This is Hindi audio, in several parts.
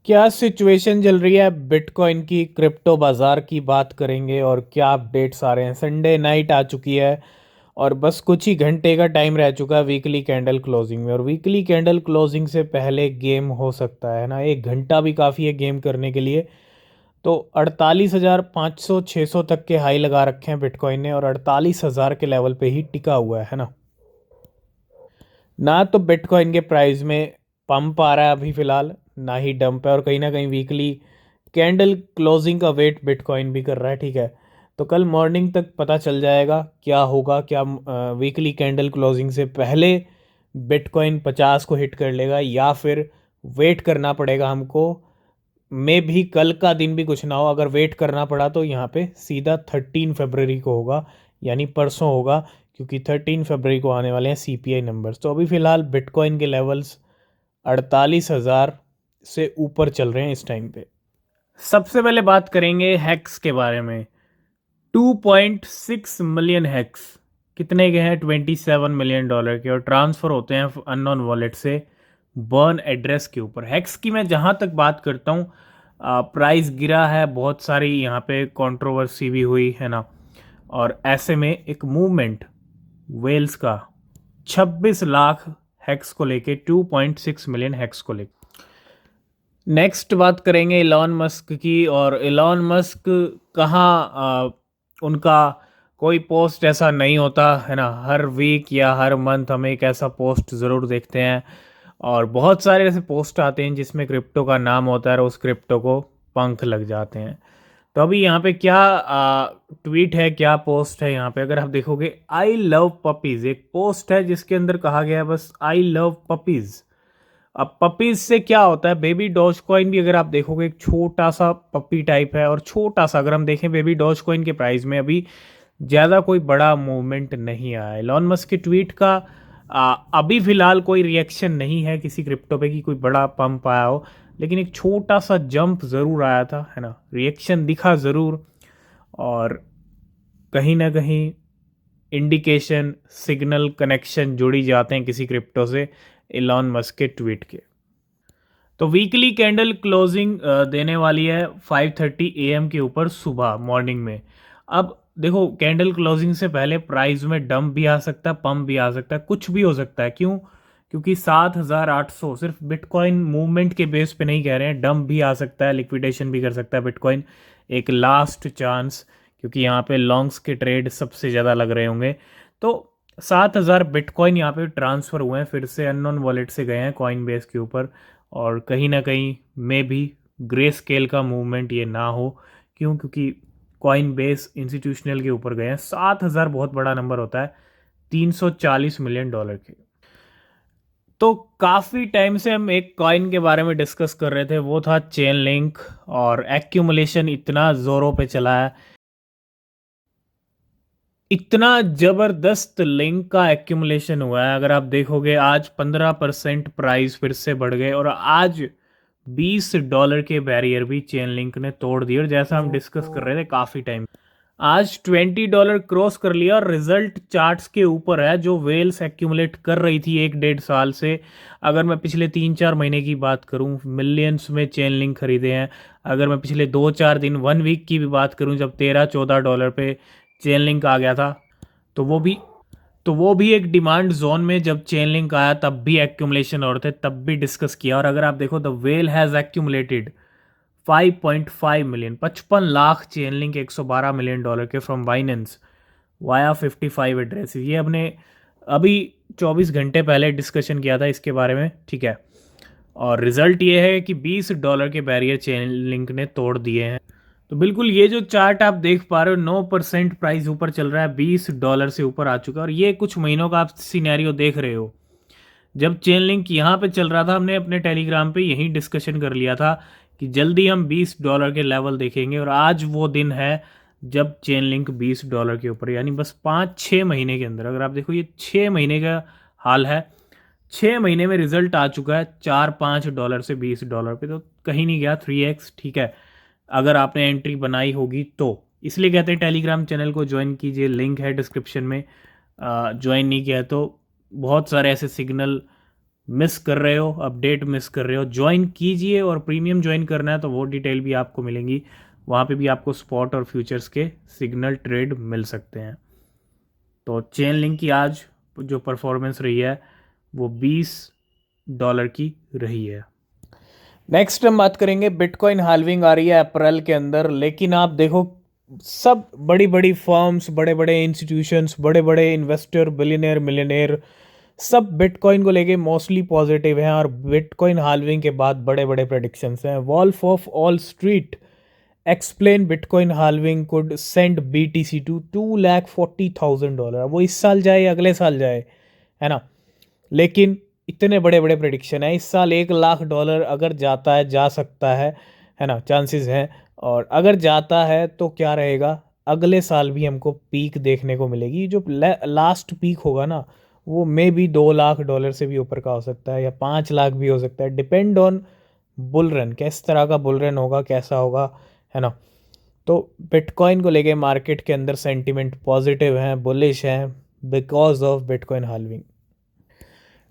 क्या सिचुएशन चल रही है बिटकॉइन की, क्रिप्टो बाजार की बात करेंगे और क्या अपडेट्स आ रहे हैं। संडे नाइट आ चुकी है और बस कुछ ही घंटे का टाइम रह चुका है वीकली कैंडल क्लोजिंग में। और वीकली कैंडल क्लोजिंग से पहले गेम हो सकता है ना, 1 घंटा भी काफ़ी है गेम करने के लिए। तो 48,500 600 तक के हाई लगा रखे हैं बिटकॉइन ने और 48,000 के लेवल पे ही टिका हुआ है ना। ना तो बिटकॉइन के प्राइस में पंप आ रहा है अभी फ़िलहाल, ना ही डंप है। और कहीं ना कहीं वीकली कैंडल क्लोजिंग का वेट बिटकॉइन भी कर रहा है, ठीक है। तो कल मॉर्निंग तक पता चल जाएगा क्या होगा, क्या वीकली कैंडल क्लोजिंग से पहले बिटकॉइन 50 को हिट कर लेगा या फिर वेट करना पड़ेगा हमको। मे भी कल का दिन भी कुछ ना हो, अगर वेट करना पड़ा तो यहाँ पे सीधा 13 फरवरी को होगा, यानी परसों होगा, क्योंकि 13 फरवरी को आने वाले हैं सीपीआई नंबर्स। तो अभी फ़िलहाल बिटकॉइन के लेवल्स 48,000 से ऊपर चल रहे हैं इस टाइम पे। सबसे पहले बात करेंगे हैक्स के बारे में। 2.6 मिलियन हैक्स कितने के हैं? $27 मिलियन के, और ट्रांसफ़र होते हैं अननोन वॉलेट से बर्न एड्रेस के ऊपर। हैक्स की मैं जहाँ तक बात करता हूँ, प्राइस गिरा है, बहुत सारी यहाँ पे कंट्रोवर्सी भी हुई है ना। और ऐसे में एक मूवमेंट वेल्स का 26 लाख हैक्स को लेके, 2.6 मिलियन हैक्स को लेके। नेक्स्ट बात करेंगे इलॉन मस्क की। और इलॉन मस्क कहाँ, उनका कोई पोस्ट ऐसा नहीं होता है ना, हर वीक या हर मंथ हम एक ऐसा पोस्ट ज़रूर देखते हैं। और बहुत सारे ऐसे पोस्ट आते हैं जिसमें क्रिप्टो का नाम होता है और उस क्रिप्टो को पंख लग जाते हैं। तो अभी यहाँ पे क्या ट्वीट है, क्या पोस्ट है, यहाँ पे अगर आप देखोगे, आई लव पपीज़ एक पोस्ट है जिसके अंदर कहा गया है बस आई लव पपीज़। अब पपीज से क्या होता है, बेबी डॉज कॉइन भी अगर आप देखोगे एक छोटा सा पपी टाइप है। और छोटा सा अगर हम देखें बेबी डॉज कॉइन के प्राइस में अभी ज़्यादा कोई बड़ा मूवमेंट नहीं आया है। एलॉन मस्क के ट्वीट का अभी फ़िलहाल कोई रिएक्शन नहीं है किसी क्रिप्टो पे कि कोई बड़ा पंप आया हो, लेकिन एक छोटा सा जंप ज़रूर आया था है ना, रिएक्शन दिखा ज़रूर। और कहीं ना कहीं इंडिकेशन, सिग्नल, कनेक्शन जुड़ी जाते हैं किसी क्रिप्टो से एलॉन मस्क के ट्वीट के। तो वीकली कैंडल क्लोजिंग देने वाली है 5:30 AM के ऊपर सुबह मॉर्निंग में। अब देखो, कैंडल क्लोजिंग से पहले प्राइस में डंप भी आ सकता है, पंप भी आ सकता है, कुछ भी हो सकता है। क्यों? क्योंकि 7,800 सिर्फ बिटकॉइन मूवमेंट के बेस पे नहीं कह रहे हैं, डंप भी आ सकता है, लिक्विडेशन भी कर सकता है बिटकॉइन, एक लास्ट चांस, क्योंकि यहाँ पे लॉन्ग्स के ट्रेड सबसे ज़्यादा लग रहे होंगे। तो 7,000 बिटकॉइन यहाँ पे ट्रांसफ़र हुए हैं, फिर से अननोन वॉलेट से गए हैं कॉइन बेस के ऊपर। और कहीं ना कहीं में भी ग्रे स्केल का मूवमेंट ये ना हो। क्यों? क्योंकि कॉइन बेस इंस्टीट्यूशनल के ऊपर गए हैं। 7,000 बहुत बड़ा नंबर होता है, $340 मिलियन के। तो काफ़ी टाइम से हम एक कॉइन के बारे में डिस्कस कर रहे थे, वो था चेन लिंक। और एक्यूमुलेशन इतना ज़ोरों पे चला है, इतना ज़बरदस्त लिंक का एक्यूमुलेशन हुआ है। अगर आप देखोगे आज 15% प्राइस फिर से बढ़ गए और आज $20 के बैरियर भी चेन लिंक ने तोड़ दिए। और जैसा हम डिस्कस कर रहे थे काफ़ी टाइम, आज $20 क्रॉस कर लिया और रिजल्ट चार्ट्स के ऊपर है, जो वेल्स एक्यूमुलेट कर रही थी 1 डेढ़ साल से। अगर मैं पिछले 3 4 महीने की बात करूं, मिलियंस में चेन लिंक खरीदे हैं। अगर मैं पिछले 2 4 दिन, 1 वीक की भी बात करूं, जब $13 14 पे चेन लिंक आ गया था, तो वो भी एक डिमांड जोन में जब चेन लिंक आया तब भी एक्यूमुलेशन और थे, तब भी डिस्कस किया। और अगर आप देखो, the well has accumulated 5.5 million, 55 lakh chain link, $112 million के फ्रॉम बाइनेंस वाया 55 एड्रेस। ये अपने अभी 24 घंटे पहले डिस्कशन किया था इसके बारे में, ठीक है। और रिजल्ट ये है कि $20 के बैरियर चेन लिंक ने तोड़ दिए हैं। तो बिल्कुल ये जो चार्ट आप देख पा रहे हो, 9% प्राइस ऊपर चल रहा है, $20 से ऊपर आ चुका है। और ये कुछ महीनों का आप सिनेरियो देख रहे हो। जब चेन लिंक यहाँ पे चल रहा था, हमने अपने टेलीग्राम पे यही डिस्कशन कर लिया था कि जल्दी हम $20 के लेवल देखेंगे। और आज वो दिन है जब चेन लिंक $20 के ऊपर, यानी बस 5 6 महीने के अंदर, अगर आप देखो ये 6 महीने का हाल है, 6 महीने में रिजल्ट आ चुका है $4 5 से $20 पे। तो कहीं नहीं गया, 3x, ठीक है। अगर आपने एंट्री बनाई होगी तो इसलिए कहते हैं टेलीग्राम चैनल को ज्वाइन कीजिए, लिंक है डिस्क्रिप्शन में। ज्वाइन नहीं किया तो बहुत सारे ऐसे सिग्नल मिस कर रहे हो, अपडेट मिस कर रहे हो, ज्वाइन कीजिए। और प्रीमियम ज्वाइन करना है तो वो डिटेल भी आपको मिलेंगी, वहाँ पे भी आपको स्पॉट और फ्यूचर्स के सिग्नल ट्रेड मिल सकते हैं। तो चेन लिंक की आज जो परफॉर्मेंस रही है वो $20 की रही है। नेक्स्ट हम बात करेंगे, बिटकॉइन हाल्विंग आ रही है अप्रैल के अंदर, लेकिन आप देखो सब बड़ी बड़ी फर्म्स, बड़े बड़े इंस्टीट्यूशंस, बड़े बड़े इन्वेस्टर, बिलियनियर, मिलियनियर, सब बिटकॉइन को लेके मोस्टली पॉजिटिव हैं। और बिटकॉइन हाल्विंग के बाद बड़े बड़े प्रेडिक्शंस हैं। Wolf of Wall Street explain bitcoin halving could send BTC to $240,000। वो इस साल जाए या अगले साल जाए, है ना, लेकिन इतने बड़े बड़े प्रेडिक्शन है। इस साल $1 लाख अगर जाता है, जा सकता है ना, चांसेस हैं। और अगर जाता है तो क्या रहेगा, अगले साल भी हमको पीक देखने को मिलेगी। जो लास्ट पीक होगा ना, वो मे भी $2 लाख से भी ऊपर का हो सकता है, या 5 लाख भी हो सकता है, डिपेंड ऑन बुल रन, किस तरह का बुल रन होगा, कैसा होगा, है ना। तो बिटकॉइन को लेके मार्केट के अंदर सेंटीमेंट पॉजिटिव है, बुलिश है, because of bitcoin halving.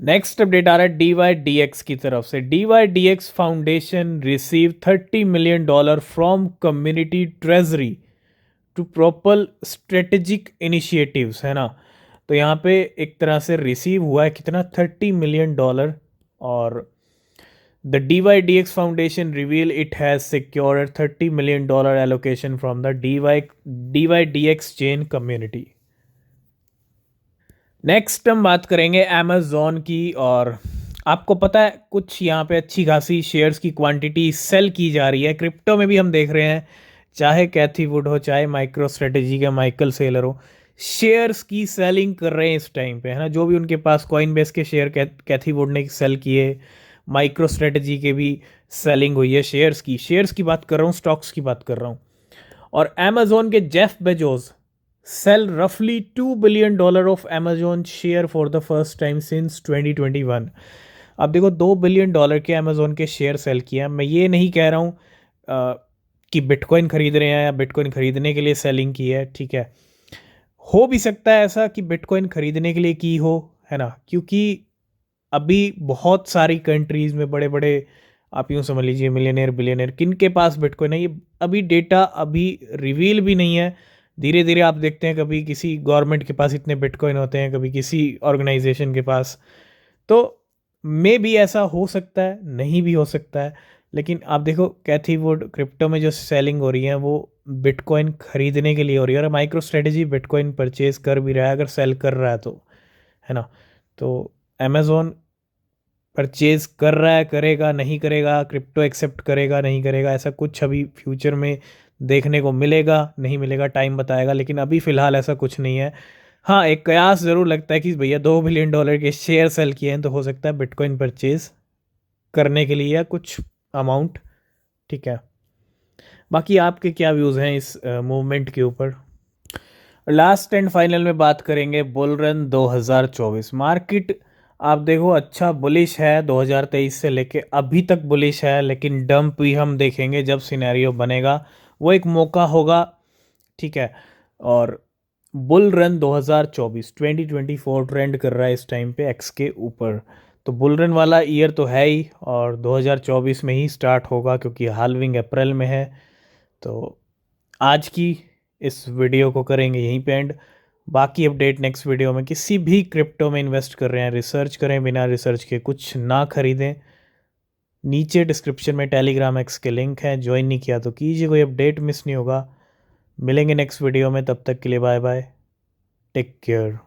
Next update आ रहा है DYDX की तरफ से। DYDX foundation receive $30 million from community treasury to propel strategic initiatives, है ना। तो यहाँ पे एक तरह से रिसीव हुआ है कितना, $30 million। और the DYDX foundation reveal it has secured $30 million allocation from the DYDX chain community. Next हम बात करेंगे अमेज़ॉन की। और आपको पता है कुछ यहाँ पे अच्छी खासी शेयर्स की क्वांटिटी सेल की जा रही है। क्रिप्टो में भी हम देख रहे हैं, चाहे कैथी वुड हो, चाहे माइक्रो स्ट्रेटेजी के माइकल सेलर हो, शेयर्स की सेलिंग कर रहे हैं इस टाइम पे, है ना। जो भी उनके पास कॉइन बेस के शेयर कैथी वुड ने सेल किए, माइक्रो स्ट्रेटेजी के भी सेलिंग हुई है शेयर्स की बात कर रहा हूँ, स्टॉक्स की बात कर रहा हूँ। और अमेज़ॉन के Jeff Bezos sell roughly $2 billion of Amazon share for the first time since 2021। अब देखो $2 billion के अमेज़ोन के शेयर सेल किए हैं। मैं ये नहीं कह रहा हूँ कि बिटकॉइन खरीद रहे हैं या बिटकॉइन खरीदने के लिए सेलिंग की है, ठीक है। हो भी सकता है ऐसा कि बिटकॉइन खरीदने के लिए की हो, है ना, क्योंकि अभी बहुत सारी कंट्रीज़ में बड़े बड़े, आप यूँ समझ लीजिए मिलियनेयर, बिलियनेयर, किन के पास बिटकॉइन है, ये अभी डेटा अभी रिवील भी नहीं है। धीरे धीरे आप देखते हैं कभी किसी गवर्नमेंट के पास इतने बिटकॉइन होते हैं, कभी किसी ऑर्गेनाइजेशन के पास। तो मे भी ऐसा हो सकता है, नहीं भी हो सकता है। लेकिन आप देखो कैथी वुड क्रिप्टो में जो सेलिंग हो रही है वो बिटकॉइन खरीदने के लिए हो रही है। और माइक्रो स्ट्रेटेजी बिटकॉइन परचेज कर भी रहा है, अगर सेल कर रहा है तो, है ना। तो अमेज़ॉन परचेज कर रहा है, करेगा नहीं करेगा, क्रिप्टो एक्सेप्ट करेगा नहीं करेगा, ऐसा कुछ अभी फ्यूचर में देखने को मिलेगा नहीं मिलेगा, टाइम बताएगा। लेकिन अभी फ़िलहाल ऐसा कुछ नहीं है। हाँ, एक कयास ज़रूर लगता है कि भैया $2 बिलियन के शेयर सेल किए हैं, तो हो सकता है बिटकॉइन परचेज करने के लिए या कुछ अमाउंट, ठीक है। बाकी आपके क्या व्यूज़ हैं इस मूवमेंट के ऊपर। लास्ट एंड फाइनल में बात करेंगे बुल रन 2024। मार्केट आप देखो अच्छा बुलिश है, 2023 से लेके अभी तक बुलिश है, लेकिन डंप भी हम देखेंगे जब सिनेरियो बनेगा, वो एक मौका होगा, ठीक है। और बुल रन 2024 ट्रेंड कर रहा है इस टाइम पे एक्स के ऊपर। तो बुल रन वाला ईयर तो है ही, और 2024 में ही स्टार्ट होगा, क्योंकि हाल्विंग अप्रैल में है। तो आज की इस वीडियो को करेंगे यहीं पे एंड। बाकी अपडेट नेक्स्ट वीडियो में। किसी भी क्रिप्टो में इन्वेस्ट कर रहे हैं, रिसर्च करें, बिना रिसर्च के कुछ ना खरीदें। नीचे डिस्क्रिप्शन में टेलीग्राम एक्स के लिंक है, ज्वाइन नहीं किया तो कीजिए, कोई अपडेट मिस नहीं होगा। मिलेंगे नेक्स्ट वीडियो में, तब तक के लिए बाय बाय, टेक केयर।